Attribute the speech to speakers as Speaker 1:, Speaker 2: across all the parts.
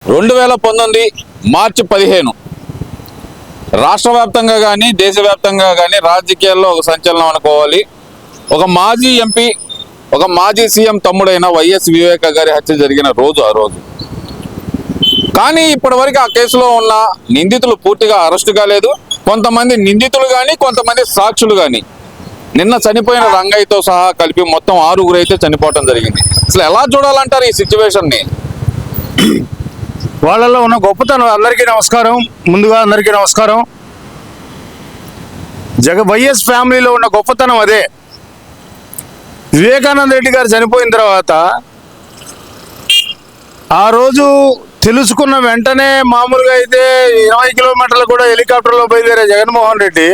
Speaker 1: 2019 మార్చి 15 రాష్ట్ర వ్యాప్తంగా కానీ దేశవ్యాప్తంగా కానీ రాజకీయాల్లో ఒక సంచలనం అనుకోవాలి. ఒక మాజీ ఎంపీ, ఒక మాజీ సీఎం తమ్ముడైన వైఎస్ వివేక గారి హత్య జరిగిన రోజు ఆ రోజు. కానీ ఇప్పటివరకు ఆ కేసులో ఉన్న నిందితులు పూర్తిగా అరెస్టు కాలేదు. కొంతమంది నిందితులు కానీ కొంతమంది సాక్షులు కానీ నిన్న చనిపోయిన రంగయ్యతో సహా కలిపి మొత్తం 6 అయితే చనిపోవటం జరిగింది. అసలు ఎలా చూడాలంటారు ఈ సిచ్యువేషన్ని?
Speaker 2: వాళ్ళలో ఉన్న గొప్పతనం. అందరికీ నమస్కారం. ముందుగా అందరికీ నమస్కారం. వైఎస్ ఫ్యామిలీలో ఉన్న గొప్పతనం అదే. వివేకానంద రెడ్డి గారు చనిపోయిన తర్వాత ఆ రోజు తెలుసుకున్న వెంటనే మామూలుగా అయితే 20 కిలోమీటర్లు కూడా హెలికాప్టర్లో బయలుదేరే జగన్మోహన్ రెడ్డి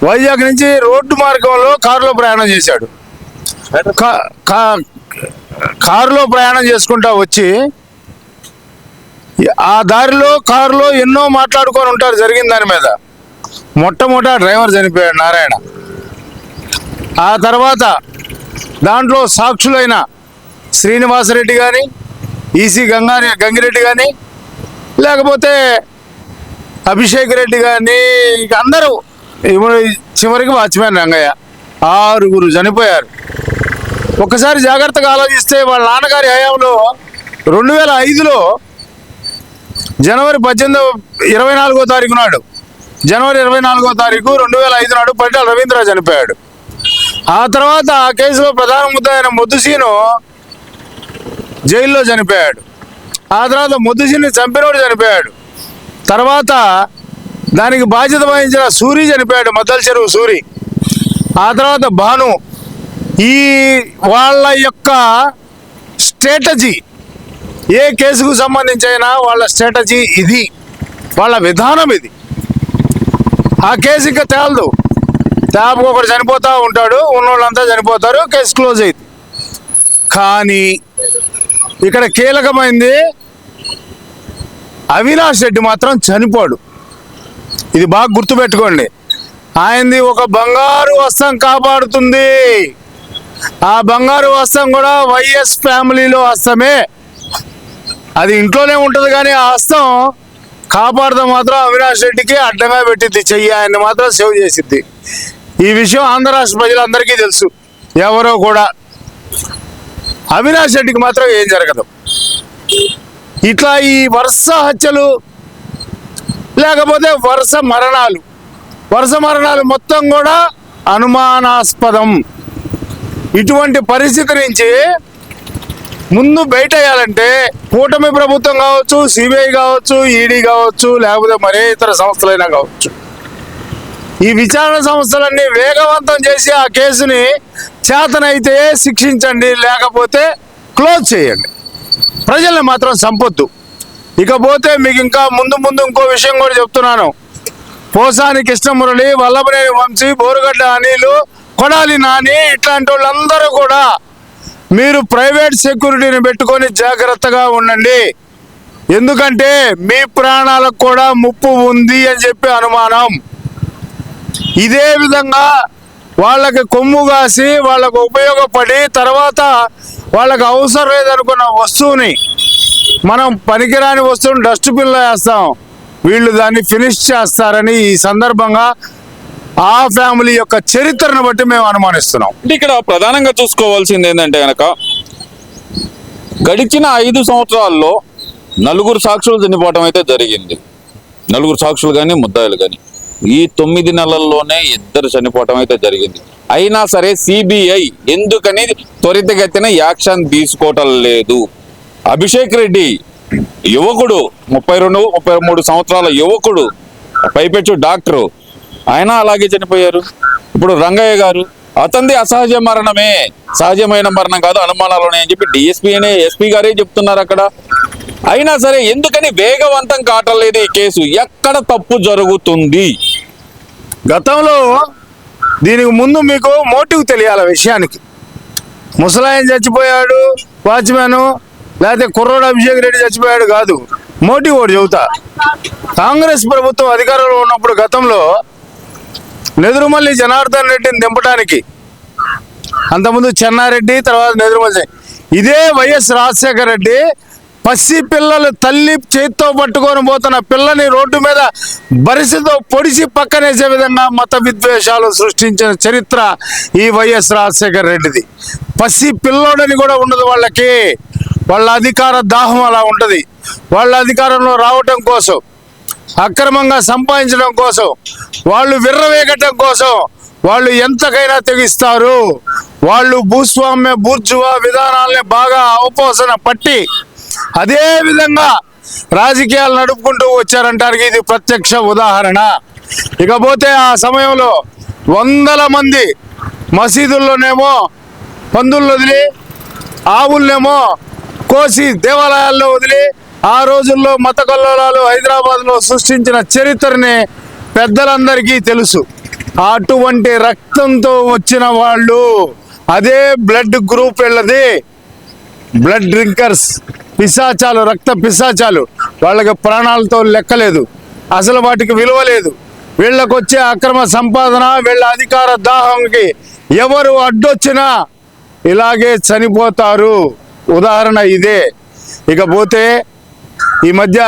Speaker 2: వైజాగ్ నుంచి రోడ్డు మార్గంలో కారులో ప్రయాణం చేశాడు. కారులో ప్రయాణం చేసుకుంటా వచ్చి ఆ దారిలో కారులో ఎన్నో మాట్లాడుకొని ఉంటారు జరిగిన దాని మీద. మొట్టమొదట డ్రైవర్ చనిపోయాడు నారాయణ. ఆ తర్వాత దాంట్లో సాక్షులైన శ్రీనివాసరెడ్డి కానీ, ఈసీ గంగిరెడ్డి కానీ, లేకపోతే అభిషేక్ రెడ్డి కానీ, ఇక అందరూ చివరికి వాచ్మ్యాన్ రంగయ్య 6 చనిపోయారు. ఒక్కసారి జాగ్రత్తగా ఆలోచిస్తే వాళ్ళ నాన్నగారి హయాంలో 2005లో జనవరి 24వ తారీఖు నాడు, జనవరి 24వ తారీఖు 2005 నాడు పరిటాల రవీంద్ర చనిపోయాడు. ఆ తర్వాత ఆ కేసులో ప్రధాన ముద్దాయిన ముద్దుసీను జైల్లో చనిపోయాడు. ఆ తర్వాత ముద్దుసీని చంపినోడు చనిపోయాడు. తర్వాత దానికి బాధ్యత వహించిన సూరి చనిపోయాడు, మద్దల చెరువు సూరి. ఆ తర్వాత భాను. ఈ వాళ్ళ యొక్క స్ట్రాటజీ, ఏ కేసుకు సంబంధించైనా వాళ్ళ స్ట్రాటజీ ఇది, వాళ్ళ విధానం ఇది. ఆ కేసు ఇంకా తేలదు. దాదాపు ఒకడు చనిపోతూ ఉంటాడు, ఉన్నోళ్ళంతా చనిపోతారు, కేసు క్లోజ్ అయింది. కానీ ఇక్కడ కీలకమైంది అవినాష్ రెడ్డి మాత్రం చనిపోడు. ఇది బాగా గుర్తుపెట్టుకోండి. ఆయనది ఒక బంగారు హస్తం కాపాడుతుంది. ఆ బంగారు హస్తం కూడా వైఎస్ ఫ్యామిలీలో హస్తమే. అది ఇంట్లోనే ఉంటుంది కానీ ఆ హస్తం కాపాడుతాం మాత్రం అవినాష్ రెడ్డికి అడ్డంగా పెట్టింది చెయ్యి. ఆయన్ని మాత్రం సేవ్ చేసిద్ది. ఈ విషయం ఆంధ్ర రాష్ట్ర ప్రజలందరికీ తెలుసు. ఎవరో కూడా అవినాష్ రెడ్డికి మాత్రం ఏం జరగదు. ఇట్లా ఈ వరుస హత్యలు లేకపోతే వరుస మరణాలు మొత్తం కూడా అనుమానాస్పదం. ఇటువంటి పరిస్థితి నుంచి ముందు బయట వేయాలంటే కూటమి ప్రభుత్వం కావచ్చు, సిబిఐ కావచ్చు, ఈడీ కావచ్చు, లేకపోతే మరే ఇతర సంస్థలైనా కావచ్చు, ఈ విచారణ సంస్థలన్నీ వేగవంతం చేసి ఆ కేసుని చేతనైతే శిక్షించండి, లేకపోతే క్లోజ్ చేయండి. ప్రజల్ని మాత్రం సంపొద్దు. ఇకపోతే మీకు ఇంకా ముందు ఇంకో విషయం కూడా చెప్తున్నాను. పోసాని కృష్ణమురళి, వల్లభనేని వంశీ, బోరుగడ్డ అనిలు, కొడాలి నాని ఇట్లాంటి వాళ్ళందరూ కూడా మీరు ప్రైవేట్ సెక్యూరిటీని పెట్టుకొని జాగ్రత్తగా ఉండండి. ఎందుకంటే మీ ప్రాణాలకు కూడా ముప్పు ఉంది అని చెప్పి అనుమానం. ఇదే విధంగా వాళ్ళకి కొమ్ము కాసి వాళ్ళకు ఉపయోగపడి తర్వాత వాళ్ళకి అవసరం లేదనుకున్న వస్తువుని, మనం పనికిరాని వస్తువుని డస్ట్బిన్లో వేస్తాం, వీళ్ళు దాన్ని ఫినిష్ చేస్తారని ఈ సందర్భంగా ఆ ఫ్యామిలీ యొక్క చరిత్రను బట్టి మేము అనుమానిస్తున్నాం.
Speaker 1: ఇక్కడ ప్రధానంగా చూసుకోవాల్సింది ఏంటంటే కనుక గడిచిన 5 సంవత్సరాల్లో 4 సాక్షులు చనిపోవటం అయితే జరిగింది. 4 సాక్షులు కానీ ముద్దాయిలు కానీ. ఈ 9 నెలల్లోనే 2 చనిపోవటం అయితే జరిగింది. అయినా సరే సిబిఐ ఎందుకని త్వరితగతిన యాక్షన్ తీసుకోవటం లేదు? అభిషేక్ రెడ్డి యువకుడు, 32-33 సంవత్సరాల యువకుడు, పైపెచ్చు డాక్టరు, ఆయన అలాగే చనిపోయారు. ఇప్పుడు రంగయ్య గారు, అతనిది అసహజ మరణమే, సహజమైన మరణం కాదు, అనుమానాలు అని చెప్పి ఎస్పీ గారే చెప్తున్నారు అక్కడ. అయినా సరే ఎందుకని వేగవంతం కావట్లేదు ఈ కేసు? ఎక్కడ తప్పు జరుగుతుంది?
Speaker 2: గతంలో దీనికి ముందు మీకు మోటివ్ తెలియాల విషయానికి. ముసలాయన చచ్చిపోయాడు వాచ్మ్యాను, లేకపోతే కుర్రోడు అభిషేక్ రెడ్డి చచ్చిపోయాడు కాదు. మోటివ్ ఒకటి చెబుతా. కాంగ్రెస్ ప్రభుత్వం అధికారంలో ఉన్నప్పుడు గతంలో నెదురుమల్లి జనార్దన్ రెడ్డిని దింపడానికి, అంతకుముందు చెన్నారెడ్డి, తర్వాత నెదురుమల్లి, ఇదే వైఎస్ రాజశేఖర రెడ్డి పసి పిల్లలు తల్లి చేత్తో పట్టుకొని పోతున్న పిల్లని రోడ్డు మీద బరిసితో పొడిచి పక్కనేసే విధంగా మత విద్వేషాలు సృష్టించిన చరిత్ర ఈ వైఎస్ రాజశేఖర రెడ్డిది. పసి పిల్లోడని కూడా ఉండదు వాళ్ళకి. వాళ్ళ అధికార దాహం అలా ఉంటుంది. వాళ్ళ అధికారంలో రావటం కోసం, అక్రమంగా సంపాదించడం కోసం, వాళ్ళు విర్రవేగటం కోసం వాళ్ళు ఎంతకైనా తెగిస్తారు. వాళ్ళు భూస్వామ్య బూర్జువా విధానాలని బాగా అవపోసన పట్టి అదే విధంగా రాజకీయాలు నడుపుకుంటూ వచ్చారంటానికి ఇది ప్రత్యక్ష ఉదాహరణ. ఇకపోతే ఆ సమయంలో వందల మంది మసీదుల్లోనేమో పందుల్లో వదిలి, ఆవుల్నేమో కోసి దేవాలయాల్లో వదిలి ఆ రోజుల్లో మత కల్లోలాలు హైదరాబాద్లో సృష్టించిన చరిత్రని పెద్దలందరికీ తెలుసు. అటువంటి రక్తంతో వచ్చిన వాళ్ళు, అదే బ్లడ్ గ్రూప్ వెళ్ళది, బ్లడ్ డ్రింకర్స్, పిశాచాలు, రక్త పిశాచాలు. వాళ్ళకి ప్రాణాలతో లెక్కలేదు, అసలు వాటికి విలువ లేదు. వీళ్ళకొచ్చే అక్రమ సంపాదన, వీళ్ళ అధికార దాహంకి ఎవరు అడ్డొచ్చినా ఇలాగే చనిపోతారు. ఉదాహరణ ఇదే. ఇకపోతే ఈ మధ్య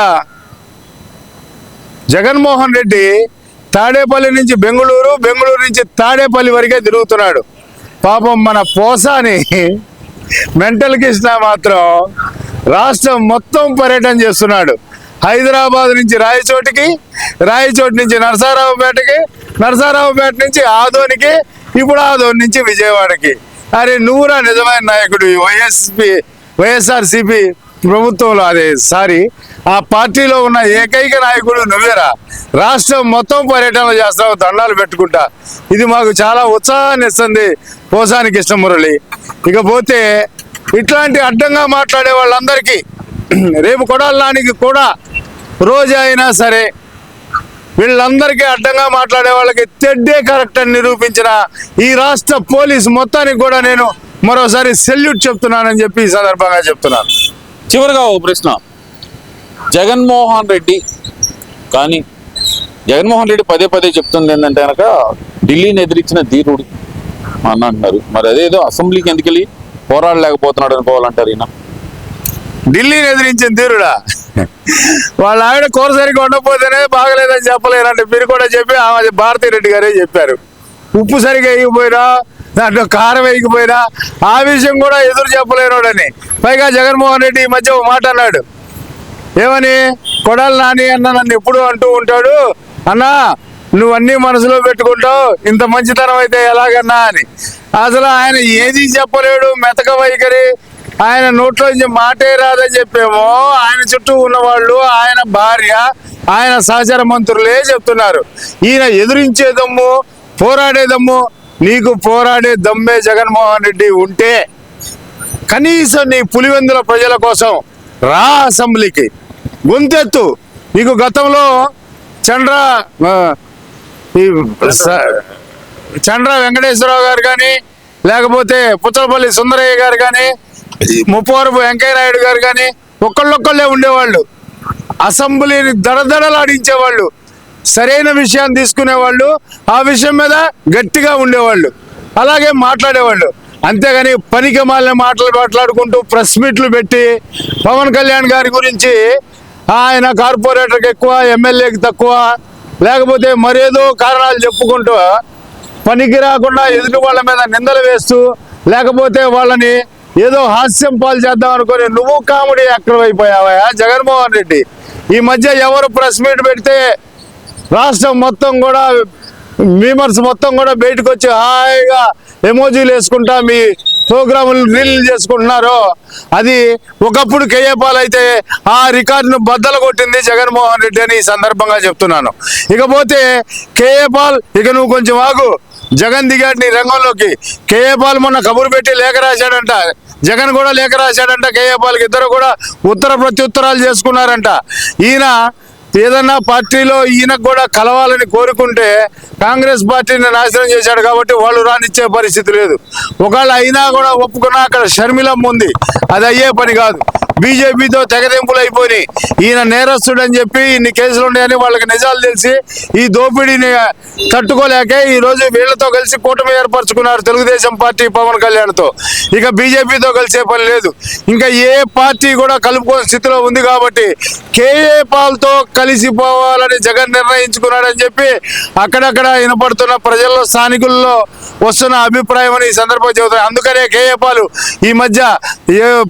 Speaker 2: జగన్మోహన్ రెడ్డి తాడేపల్లి నుంచి బెంగళూరు, బెంగళూరు నుంచి తాడేపల్లి వరకే తిరుగుతున్నాడు. పాపం మన పోసాని మెంటల్ కృష్ణ మాత్రం రాష్ట్రం మొత్తం పర్యటన చేస్తున్నాడు. హైదరాబాద్ నుంచి రాయచోటికి, రాయచోటి నుంచి నరసరావుపేటకి, నరసరావుపేట నుంచి ఆదోనికి, ఇప్పుడు ఆదోని నుంచి విజయవాడకి. అరే నువ్వురా నిజమైన నాయకుడు వైఎస్ఆర్సీపీ ప్రభుత్వంలో, ఆ పార్టీలో ఉన్న ఏకైక నాయకుడు నువ్వేరా. రాష్ట్రం మొత్తం పర్యటనలు చేస్తావు దండాలు పెట్టుకుంటా. ఇది మాకు చాలా ఉత్సాహాన్ని ఇస్తుంది పోసాని కృష్ణమురళి. ఇకపోతే ఇట్లాంటి అడ్డంగా మాట్లాడే వాళ్ళందరికీ రేపు కొడాలనానికి కూడా రోజా అయినా సరే వీళ్ళందరికీ అడ్డంగా మాట్లాడే వాళ్ళకి తెడ్డే కరెక్ట్ అని నిరూపించిన ఈ రాష్ట్ర పోలీసు మొత్తానికి కూడా నేను మరోసారి సెల్యూట్ చెప్తున్నానని చెప్పి ఈ సందర్భంగా చెప్తున్నాను.
Speaker 1: చివరిగా ఒక ప్రశ్న. జగన్మోహన్ రెడ్డి కానీ జగన్మోహన్ రెడ్డి పదే పదే చెప్తుంది ఏంటంటే కనుక ఢిల్లీని ఎదిరించిన ధీరుడు అని అంటున్నారు. మరి అదేదో అసెంబ్లీకి ఎందుకెళ్ళి పోరాడలేకపోతున్నాడు అనుకోవాలంటారు ఈయన.
Speaker 2: ఢిల్లీని ఎదిరించిన ధీరుడా? వాళ్ళ ఆవిడ కూర సరిగ్గా ఉండకపోతేనే బాగలేదని చెప్పలేరంటే మీరు కూడా చెప్పి భారతీ రెడ్డి గారే చెప్పారు. ఉప్పు సరిగా వేయకపోయినా, దాంట్లో కారం వేయకపోయినా ఆ విషయం కూడా ఎదురు చెప్పలేనోడని. పైగా జగన్మోహన్ రెడ్డి ఈ మధ్య ఒక మాట అన్నాడు. ఏమని? కొడాలి నాని అన్న నన్ను ఎప్పుడు అంటూ ఉంటాడు, అన్నా నువ్వు అన్నీ మనసులో పెట్టుకుంటావు, ఇంత మంచితనం అయితే ఎలాగన్నా అని. అసలు ఆయన ఏది చెప్పలేడు, మెతక వైఖరి. ఆయన నోట్లో నుంచి మాటే రాదని చెప్పేమో ఆయన చుట్టూ ఉన్నవాళ్ళు, ఆయన భార్య, ఆయన సహచర మంత్రులే చెప్తున్నారు. ఈయన ఎదురించే దమ్ము, పోరాడే దమ్ము, నీకు పోరాడే దమ్మే జగన్మోహన్ రెడ్డి ఉంటే కనీసం నీ పులివెందుల ప్రజల కోసం రా అసెంబ్లీకి, గొంతెత్తు. నీకు గతంలో చండ్ర వెంకటేశ్వరరావు గారు కానీ, లేకపోతే పుచ్చలపల్లి సుందరయ్య గారు కానీ, ముప్పవరపు వెంకయ్య నాయుడు గారు కానీ ఒక్కళ్ళొక్కళ్ళే ఉండేవాళ్ళు. అసెంబ్లీని దడదడలాడించేవాళ్ళు, సరైన విషయాన్ని తీసుకునేవాళ్ళు, ఆ విషయం మీద గట్టిగా ఉండేవాళ్ళు, అలాగే మాట్లాడేవాళ్ళు. అంతేగాని పనికి మాలిన మాటలు మాట్లాడుకుంటూ ప్రెస్ మీట్లు పెట్టి పవన్ కళ్యాణ్ గారి గురించి ఆయన కార్పొరేటర్కి ఎక్కువ, ఎమ్మెల్యేకి తక్కువ, లేకపోతే మరేదో కారణాలు చెప్పుకుంటూ పనికి రాకుండా ఎదుటి వాళ్ళ మీద నిందలు వేస్తూ, లేకపోతే వాళ్ళని ఏదో హాస్యం పాలు చేద్దాం అనుకుని నువ్వు కామెడీ యాక్టర్ అయిపోయావా జగన్మోహన్ రెడ్డి. ఈ మధ్య ఎవరు ప్రెస్ మీట్ పెడితే రాష్ట్రం మొత్తం కూడా మీమర్స్ మొత్తం కూడా బయటకు వచ్చి హాయిగా ఎమోజీలు వేసుకుంటా మీ ప్రోగ్రాములు రిలీజ్ చేసుకుంటున్నారు. అది ఒకప్పుడు కేఏపాల్ అయితే ఆ రికార్డును బద్దలు కొట్టింది జగన్మోహన్ రెడ్డి అని ఈ సందర్భంగా చెప్తున్నాను. ఇకపోతే కేఏపాల్, ఇక నువ్వు కొంచెం ఆగు, జగన్ దిగాడు నీ రంగంలోకి. కేఏపాల్ మొన్న కబురు పెట్టి లేఖ రాశాడంట, జగన్ కూడా లేఖ రాశాడంట కేఏపాల్కి. ఇద్దరు కూడా ఉత్తర ప్రత్యుత్తరాలు చేసుకున్నారంట. ఈయన ఏదన్నా పార్టీలో ఈయనకు కూడా కలవాలని కోరుకుంటే కాంగ్రెస్ పార్టీని నాశనం చేశాడు కాబట్టి వాళ్ళు రానిచ్చే పరిస్థితి లేదు. ఒకవేళ అయినా కూడా ఒప్పుకున్నా అక్కడ షర్మిలమ్మ ఉంది, అది అయ్యే పని కాదు. బీజేపీతో తెగదెంపులు అయిపోయి ఈయన నేరస్తుడని చెప్పి ఇన్ని కేసులు ఉన్నాయని వాళ్ళకి నిజాలు తెలిసి ఈ దోపిడీని తట్టుకోలేకే ఈరోజు వీళ్ళతో కలిసి కూటమి ఏర్పరచుకున్నారు తెలుగుదేశం పార్టీ పవన్ కళ్యాణ్తో. ఇక బీజేపీతో కలిసే పని లేదు. ఇంకా ఏ పార్టీ కూడా కలుపుకోని స్థితిలో ఉంది కాబట్టి కేఏ పాల్తో కలిసిపోవాలని జగన్ నిర్ణయించుకున్నాడని చెప్పి అక్కడక్కడ వినపడుతున్న ప్రజల్లో స్థానికుల్లో వస్తున్న అభిప్రాయం అని ఈ సందర్భంగా చెబుతారు. అందుకనే కేఏ పాల్ ఈ మధ్య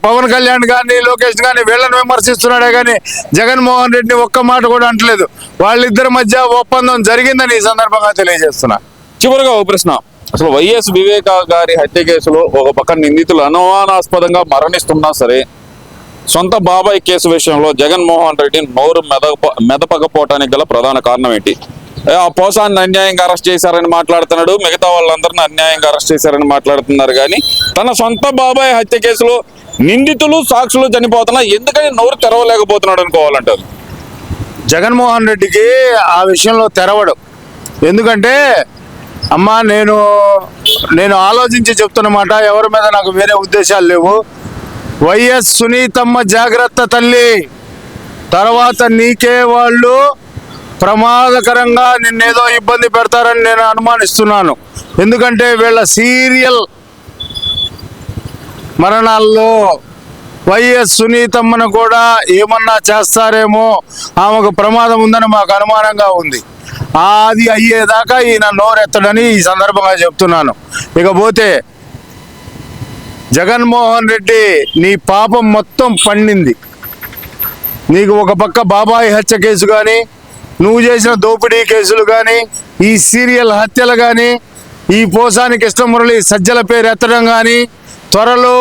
Speaker 2: పవన్ కళ్యాణ్ కానీ లోకేష్ కానీ వీళ్ళని విమర్శిస్తున్నాడే కానీ జగన్మోహన్ రెడ్డిని ఒక్క మాట కూడా అంటలేదు. వాళ్ళిద్దరి మధ్య ఒప్పందం జరిగిందని ఈ సందర్భంగా తెలియజేస్తున్నా.
Speaker 1: చివరిగా ఒక ప్రశ్న, అసలు వైఎస్ వివేకా గారి హత్య కేసులో ఒక పక్క నిందితులు అనుమానాస్పదంగా మరణిస్తున్నా సరే సొంత బాబాయ్ కేసు విషయంలో జగన్మోహన్ రెడ్డి నోరు మెదపకపోవటానికి గల ప్రధాన కారణం ఏంటి? ఆ పోసాన్ని అన్యాయంగా అరెస్ట్ చేశారని మాట్లాడుతున్నాడు, మిగతా వాళ్ళందరినీ అన్యాయంగా అరెస్ట్ చేశారని మాట్లాడుతున్నారు. కానీ తన సొంత బాబాయ్ హత్య కేసులో నిందితులు సాక్షులు చనిపోతున్నా ఎందుకని నోరు తెరవలేకపోతున్నాడు అనుకోవాలంటారు?
Speaker 2: జగన్మోహన్ రెడ్డికి ఆ విషయంలో తెరవడు. ఎందుకంటే అమ్మా నేను ఆలోచించి చెప్తున్నమాట, ఎవరి మీద నాకు వేరే ఉద్దేశాలు లేవు. వైఎస్ సునీతమ్మ జాగ్రత్త తల్లి, తర్వాత నీకే వాళ్ళు ప్రమాదకరంగా నిన్నేదో ఇబ్బంది పెడతారని నేను అనుమానిస్తున్నాను. ఎందుకంటే వీళ్ళ సీరియల్ మరణాల్లో వైఎస్ సునీతమ్మను కూడా ఏమన్నా చేస్తారేమో, ఆమెకు ప్రమాదం ఉందని మాకు అనుమానంగా ఉంది. అది అయ్యేదాకా ఈయన నోరెత్తడని ఈ సందర్భంగా చెప్తున్నాను. ఇకపోతే జగన్మోహన్ రెడ్డి నీ పాపం మొత్తం పండింది. నీకు ఒక పక్క బాబాయ్ హత్య కేసు కానీ, నువ్వు చేసిన దోపిడీ కేసులు కానీ, ఈ సీరియల్ హత్యలు కానీ, ఈ పోసాని కృష్ణమురళి సజ్జల పేరు ఎత్తడం కానీ, త్వరలో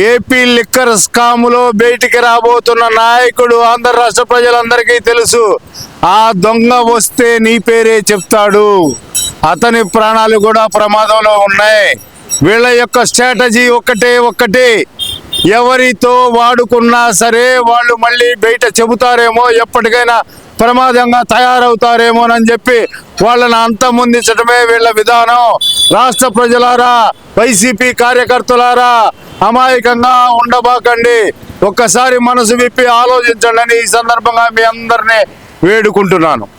Speaker 2: ఏపీ లిక్కర్ స్కాములో బయటికి రాబోతున్న నాయకుడు ఆంధ్ర రాష్ట్ర ప్రజలందరికీ తెలుసు. ఆ దొంగ వస్తే నీ పేరే చెప్తాడు. అతని ప్రాణాలు కూడా ప్రమాదంలో ఉన్నాయి. వీళ్ళ యొక్క స్ట్రాటజీ ఒక్కటే, ఎవరితో వాడుకున్నా సరే వాళ్ళు మళ్ళీ బయట చెబుతారేమో, ఎప్పటికైనా ప్రమాదంగా తయారవుతారేమోనని చెప్పి వాళ్ళని అంతమొందించడమే వీళ్ళ విధానం. రాష్ట్ర ప్రజలారా, వైసీపీ కార్యకర్తలారా, అమాయకంగా ఉండబాకండి. ఒక్కసారి మనసు విప్పి ఆలోచించండి అని ఈ సందర్భంగా మీ అందరినీ వేడుకుంటున్నాను.